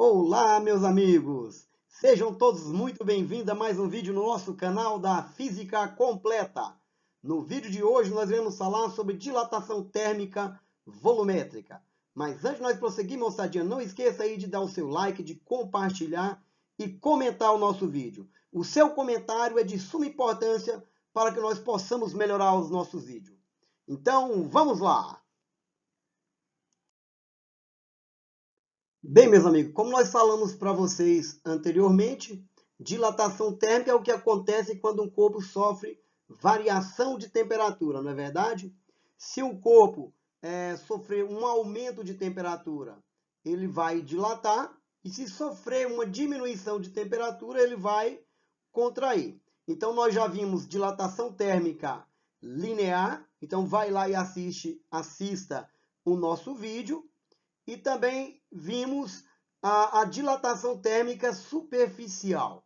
Olá, meus amigos! Sejam todos muito bem-vindos a mais um vídeo no nosso canal da Física Completa. No vídeo de hoje nós iremos falar sobre dilatação térmica volumétrica. Mas antes de nós prosseguir, moçadinha, não esqueça aí de dar o seu like, de compartilhar e comentar o nosso vídeo. O seu comentário é de suma importância para que nós possamos melhorar os nossos vídeos. Então, vamos lá! Bem, meus amigos, como nós falamos para vocês anteriormente, dilatação térmica é o que acontece quando um corpo sofre variação de temperatura, não é verdade? Se um corpo sofrer um aumento de temperatura, ele vai dilatar, e se sofrer uma diminuição de temperatura, ele vai contrair. Então, nós já vimos dilatação térmica linear, então vai lá e assista o nosso vídeo. E também vimos a dilatação térmica superficial.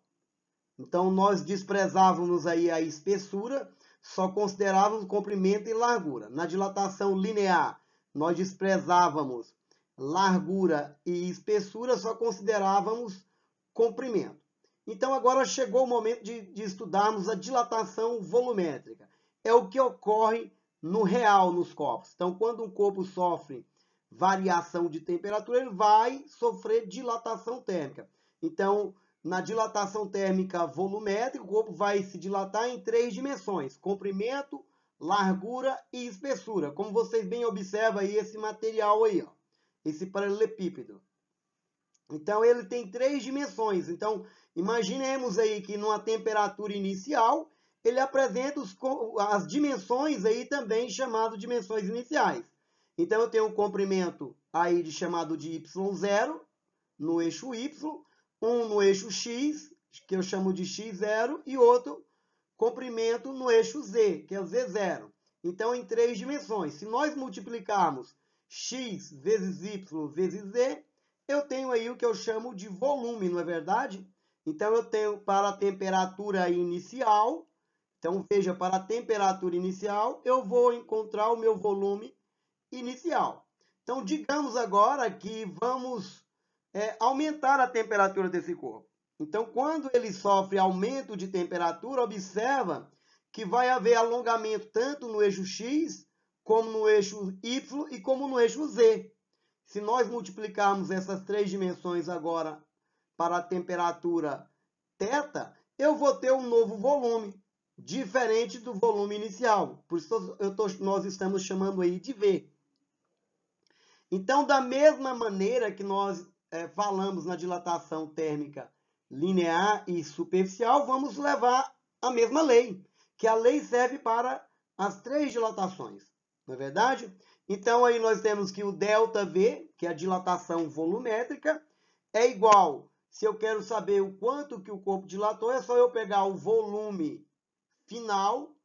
Então, nós desprezávamos aí a espessura, só considerávamos comprimento e largura. Na dilatação linear, nós desprezávamos largura e espessura, só considerávamos comprimento. Então, agora chegou o momento de estudarmos a dilatação volumétrica. É o que ocorre no real nos corpos. Então, quando um corpo sofre variação de temperatura, ele vai sofrer dilatação térmica. Então, na dilatação térmica volumétrica, o corpo vai se dilatar em 3 dimensões: comprimento, largura e espessura. Como vocês bem observam aí esse material aí, ó, esse paralelepípedo. Então, ele tem 3 dimensões. Então, imaginemos aí que numa temperatura inicial, ele apresenta as dimensões aí também chamadas dimensões iniciais. Então, eu tenho um comprimento aí chamado de y0 no eixo y, um no eixo x, que eu chamo de x0, e outro comprimento no eixo z, que é o z0. Então, em 3 dimensões. Se nós multiplicarmos x vezes y vezes z, eu tenho aí o que eu chamo de volume, não é verdade? Então, eu tenho para a temperatura inicial, então veja, para a temperatura inicial, eu vou encontrar o meu volume inicial. Então, digamos agora que vamos aumentar a temperatura desse corpo. Então, quando ele sofre aumento de temperatura, observa que vai haver alongamento tanto no eixo X, como no eixo Y e como no eixo Z. Se nós multiplicarmos essas 3 dimensões agora para a temperatura θ, eu vou ter um novo volume, diferente do volume inicial. Por isso nós estamos chamando aí de V. Então, da mesma maneira que nós falamos na dilatação térmica linear e superficial, vamos levar a mesma lei, que a lei serve para as 3 dilatações, não é verdade? Então, aí nós temos que o ΔV, que é a dilatação volumétrica, é igual, se eu quero saber o quanto que o corpo dilatou, é só eu pegar o volume final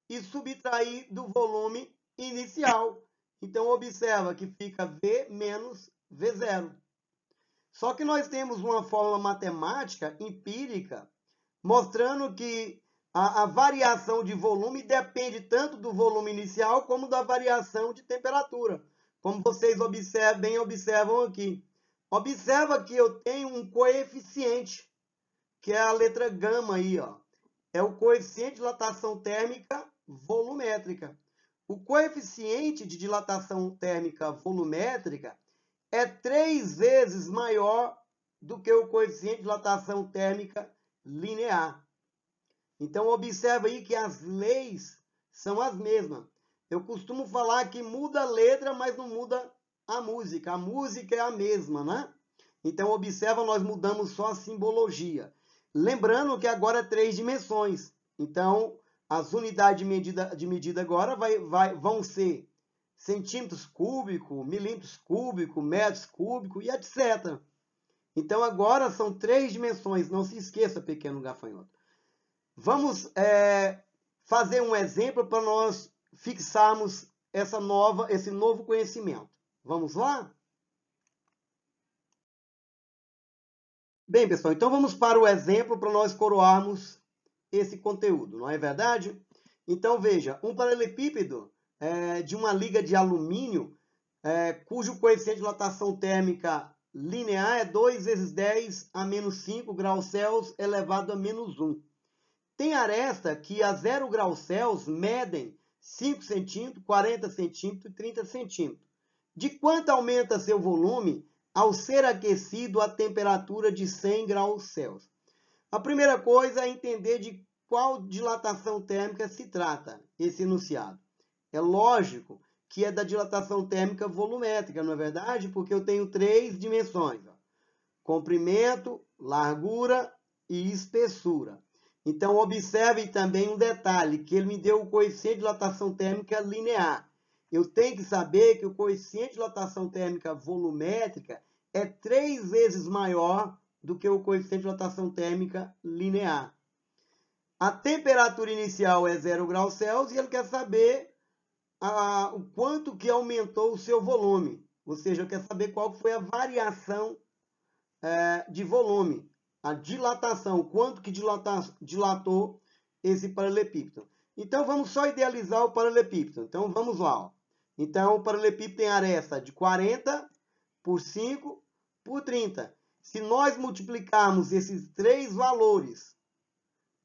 e subtrair do volume inicial. Então, observa que fica V menos V0. Só que nós temos uma fórmula matemática empírica mostrando que a variação de volume depende tanto do volume inicial como da variação de temperatura. Como vocês observam aqui. Observa que eu tenho um coeficiente, que é a letra gama aí, ó. É o coeficiente de dilatação térmica volumétrica. O coeficiente de dilatação térmica volumétrica é 3 vezes maior do que o coeficiente de dilatação térmica linear. Então, observa aí que as leis são as mesmas. Eu costumo falar que muda a letra, mas não muda a música. A música é a mesma, né? Então, observa, nós mudamos só a simbologia. Lembrando que agora é 3 dimensões. Então, as unidades de medida agora vão ser centímetros cúbicos, milímetros cúbicos, metros cúbicos e etc. Então, agora são 3 dimensões. Não se esqueça, pequeno gafanhoto. Vamos fazer um exemplo para nós fixarmos esse novo conhecimento. Vamos lá? Bem, pessoal, então vamos para o exemplo para nós coroarmos esse conteúdo, não é verdade? Então, veja, um paralelepípedo de uma liga de alumínio, cujo coeficiente de dilatação térmica linear é 2 vezes 10 a menos 5 graus Celsius elevado a menos 1. Tem aresta que a 0 graus Celsius medem 5 centímetros, 40 centímetros e 30 centímetros. De quanto aumenta seu volume ao ser aquecido a temperatura de 100 graus Celsius? A primeira coisa é entender de qual dilatação térmica se trata esse enunciado. É lógico que é da dilatação térmica volumétrica, não é verdade? Porque eu tenho 3 dimensões: ó. Comprimento, largura e espessura. Então, observe também um detalhe, que ele me deu o coeficiente de dilatação térmica linear. Eu tenho que saber que o coeficiente de dilatação térmica volumétrica é 3 vezes maior do que o coeficiente de dilatação térmica linear. A temperatura inicial é 0 graus Celsius e ele quer saber o quanto que aumentou o seu volume. Ou seja, ele quer saber qual foi a variação de volume. A dilatação, quanto que dilatou esse paralelepípedo. Então, vamos só idealizar o paralelepípedo. Então, vamos lá. Ó. Então, o paralelepípedo tem aresta de 40 por 5 por 30. Se nós multiplicarmos esses 3 valores,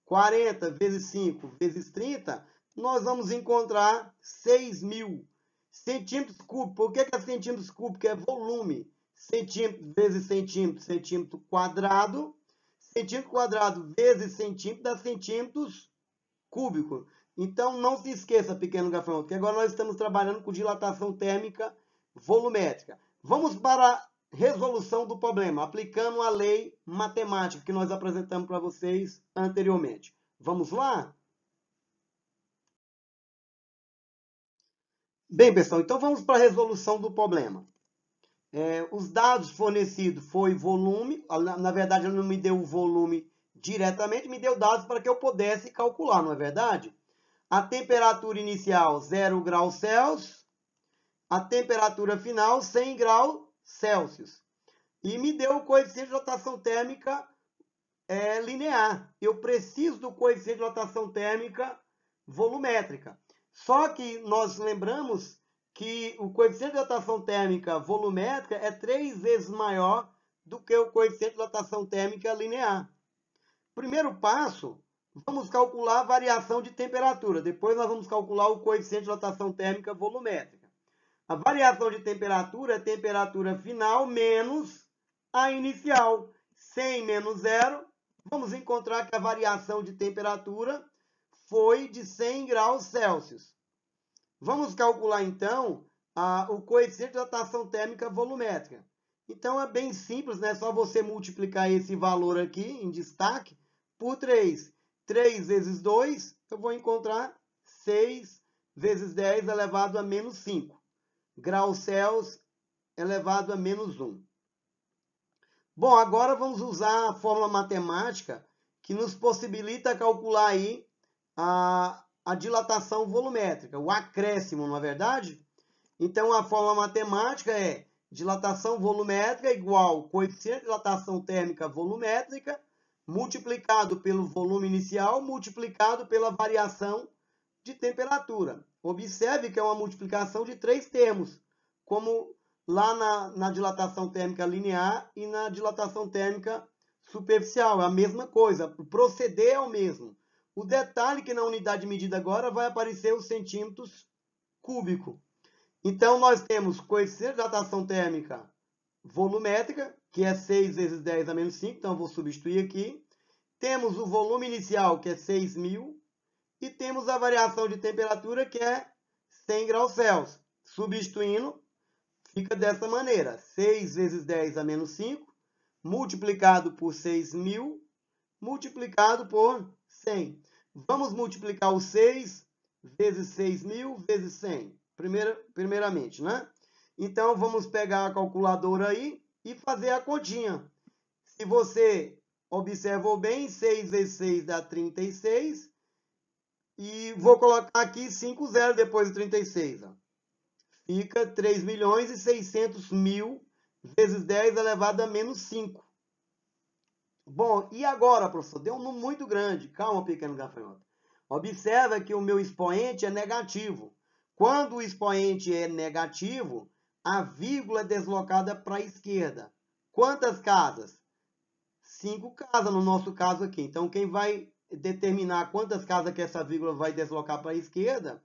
40 vezes 5 vezes 30, nós vamos encontrar 6.000 centímetros cúbicos. Por que é centímetros cúbicos? É volume. Centímetro vezes centímetro, centímetro quadrado. Centímetro quadrado vezes centímetro dá centímetros cúbicos. Então, não se esqueça, pequeno gafanhoto, que agora nós estamos trabalhando com dilatação térmica volumétrica. Vamos para a resolução do problema, aplicando a lei matemática que nós apresentamos para vocês anteriormente. Vamos lá? Bem, pessoal, então vamos para a resolução do problema. Os dados fornecidos foi volume, na verdade ele não me deu o volume diretamente, me deu dados para que eu pudesse calcular, não é verdade? A temperatura inicial 0 graus Celsius, a temperatura final 100 graus Celsius. E me deu o coeficiente de dilatação térmica linear. Eu preciso do coeficiente de dilatação térmica volumétrica. Só que nós lembramos que o coeficiente de dilatação térmica volumétrica é 3 vezes maior do que o coeficiente de dilatação térmica linear. Primeiro passo, vamos calcular a variação de temperatura. Depois nós vamos calcular o coeficiente de dilatação térmica volumétrica. A variação de temperatura é a temperatura final menos a inicial. 100 menos 0, vamos encontrar que a variação de temperatura foi de 100 graus Celsius. Vamos calcular, então, o coeficiente de dilatação térmica volumétrica. Então, é bem simples, né? É só você multiplicar esse valor aqui, em destaque, por 3. 3 vezes 2, eu vou encontrar 6 vezes 10 elevado a menos 5. Graus Celsius elevado a menos 1. Bom, agora vamos usar a fórmula matemática que nos possibilita calcular aí a dilatação volumétrica, o acréscimo, não é verdade? Então, a fórmula matemática é dilatação volumétrica igual coeficiente de dilatação térmica volumétrica multiplicado pelo volume inicial multiplicado pela variação de temperatura. Observe que é uma multiplicação de 3 termos, como lá na dilatação térmica linear e na dilatação térmica superficial. É a mesma coisa, o proceder é o mesmo. O detalhe é que na unidade de medida agora vai aparecer os centímetros cúbicos. Então, nós temos coeficiente de dilatação térmica volumétrica, que é 6 vezes 10 a menos 5, então eu vou substituir aqui. Temos o volume inicial, que é 6.000, e temos a variação de temperatura, que é 100 graus Celsius. Substituindo, fica dessa maneira, 6 vezes 10 a menos 5, multiplicado por 6.000, multiplicado por 100. Vamos multiplicar o 6 vezes 6.000 vezes 100, primeiramente, né? Então, vamos pegar a calculadora aí e fazer a continha. Se você observou bem, 6 vezes 6 dá 36. E vou colocar aqui 5 zeros depois de 36. Ó. Fica 3.600.000 vezes 10 elevado a menos 5. Bom, e agora, professor? Deu um número muito grande. Calma, pequeno gafanhoto. Observa que o meu expoente é negativo. Quando o expoente é negativo, a vírgula é deslocada para a esquerda. Quantas casas? 5 casas no nosso caso aqui. Então, quem vai determinar quantas casas que essa vírgula vai deslocar para a esquerda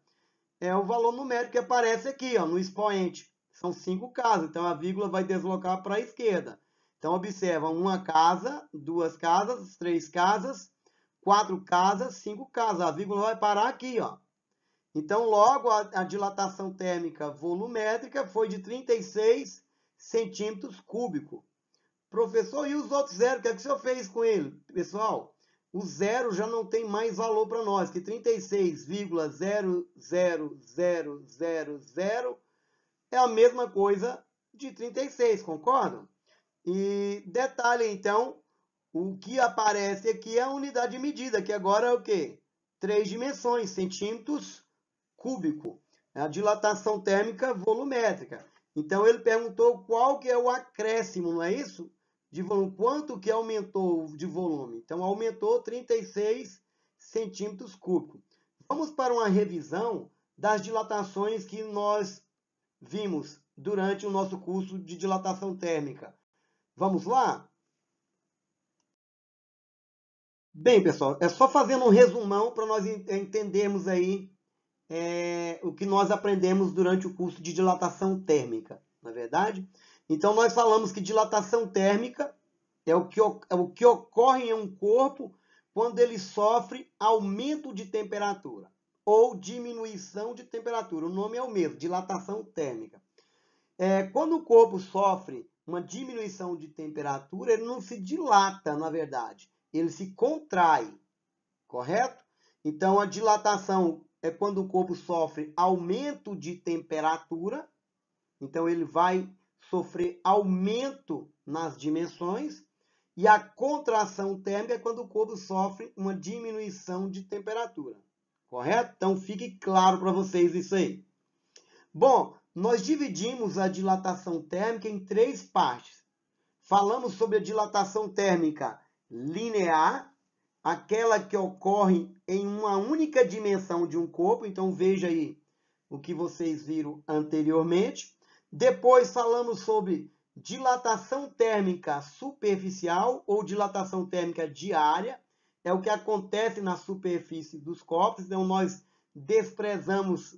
é o valor numérico que aparece aqui, ó, no expoente. São 5 casas, então a vírgula vai deslocar para a esquerda. Então, observa, 1 casa, 2 casas, 3 casas, 4 casas, 5 casas. A vírgula vai parar aqui, ó. Então, logo, a dilatação térmica volumétrica foi de 36 centímetros cúbicos. Professor, e os outros zeros, o que é que o senhor fez com ele? Pessoal, o zero já não tem mais valor para nós, que 36,00000 é a mesma coisa de 36, concordam? E detalhe, então, o que aparece aqui é a unidade de medida, que agora é o quê? 3 dimensões, centímetros cúbico. É a dilatação térmica volumétrica. Então, ele perguntou qual que é o acréscimo, não é isso? De volume. Quanto que aumentou de volume? Então, aumentou 36 centímetros cúbicos. Vamos para uma revisão das dilatações que nós vimos durante o nosso curso de dilatação térmica. Vamos lá? Bem, pessoal, é só fazendo um resumão para nós entendermos aí o que nós aprendemos durante o curso de dilatação térmica, não é verdade? Então, nós falamos que dilatação térmica é o que ocorre em um corpo quando ele sofre aumento de temperatura ou diminuição de temperatura. O nome é o mesmo, dilatação térmica. Quando o corpo sofre uma diminuição de temperatura, ele não se dilata, na verdade, ele se contrai, correto? Então, a dilatação é quando o corpo sofre aumento de temperatura, então ele vai sofrer aumento nas dimensões, e a contração térmica é quando o corpo sofre uma diminuição de temperatura, correto? Então, fique claro para vocês isso aí. Bom, nós dividimos a dilatação térmica em 3 partes. Falamos sobre a dilatação térmica linear, aquela que ocorre em uma única dimensão de um corpo. Então, veja aí o que vocês viram anteriormente. Depois falamos sobre dilatação térmica superficial ou dilatação térmica diária. É o que acontece na superfície dos corpos. Então, nós desprezamos,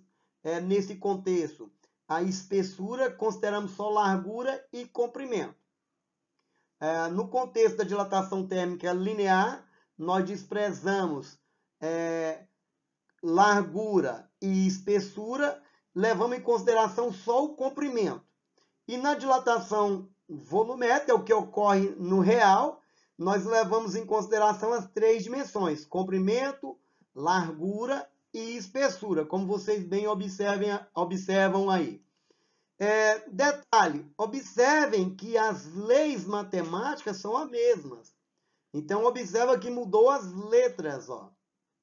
nesse contexto, a espessura, consideramos só largura e comprimento. No contexto da dilatação térmica linear, nós desprezamos largura e espessura, levamos em consideração só o comprimento. E na dilatação volumétrica, o que ocorre no real, nós levamos em consideração as 3 dimensões, comprimento, largura e espessura, como vocês bem observam aí. Detalhe, observem que as leis matemáticas são as mesmas. Então, observa que mudou as letras, ó,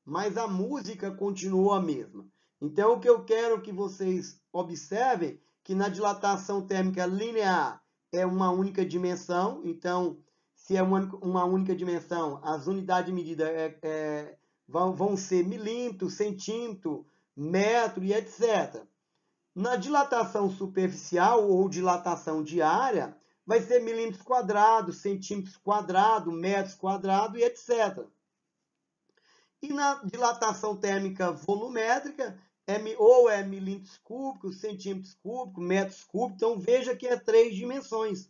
mas a música continuou a mesma. Então, o que eu quero que vocês observem, que na dilatação térmica linear é uma única dimensão. Então, se é uma única dimensão, as unidades de medida vão ser milímetro, centímetro, metro e etc. Na dilatação superficial ou dilatação diária, vai ser milímetros quadrados, centímetros quadrados, metros quadrados e etc. E na dilatação térmica volumétrica, ou é milímetros cúbicos, centímetros cúbicos, metros cúbicos. Então, veja que é 3 dimensões.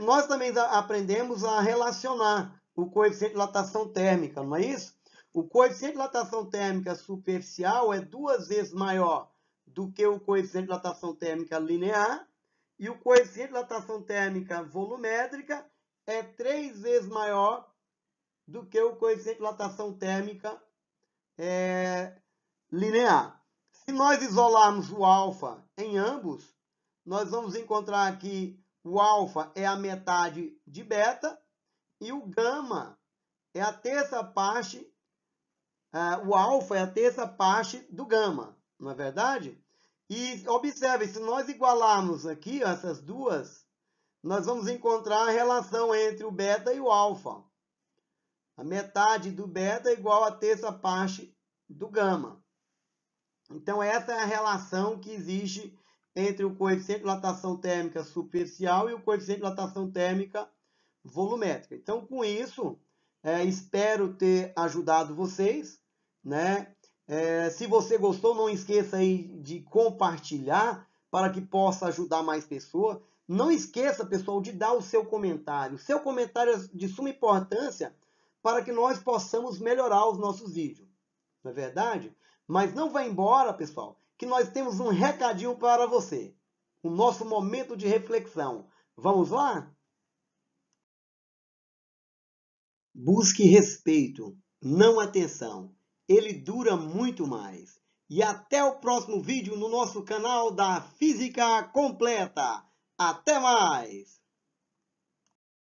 Nós também aprendemos a relacionar o coeficiente de dilatação térmica, não é isso? O coeficiente de dilatação térmica superficial é 2 vezes maior do que o coeficiente de dilatação térmica linear, e o coeficiente de dilatação térmica volumétrica é 3 vezes maior do que o coeficiente de dilatação térmica linear. Se nós isolarmos o alfa em ambos, nós vamos encontrar que o alfa é a metade de beta e o gama é a terça parte, o alfa é a terça parte do gama, não é verdade? E observe, se nós igualarmos aqui essas duas, nós vamos encontrar a relação entre o beta e o alfa. A metade do beta é igual a terça parte do gama. Então, essa é a relação que existe entre o coeficiente de dilatação térmica superficial e o coeficiente de dilatação térmica volumétrica. Então, com isso, espero ter ajudado vocês, né? Se você gostou, não esqueça aí de compartilhar para que possa ajudar mais pessoas. Não esqueça, pessoal, de dar o seu comentário. O seu comentário é de suma importância para que nós possamos melhorar os nossos vídeos. Não é verdade? Mas não vá embora, pessoal, que nós temos um recadinho para você. O nosso momento de reflexão. Vamos lá? Busque respeito, não atenção. Ele dura muito mais. E até o próximo vídeo no nosso canal da Física Completa. Até mais!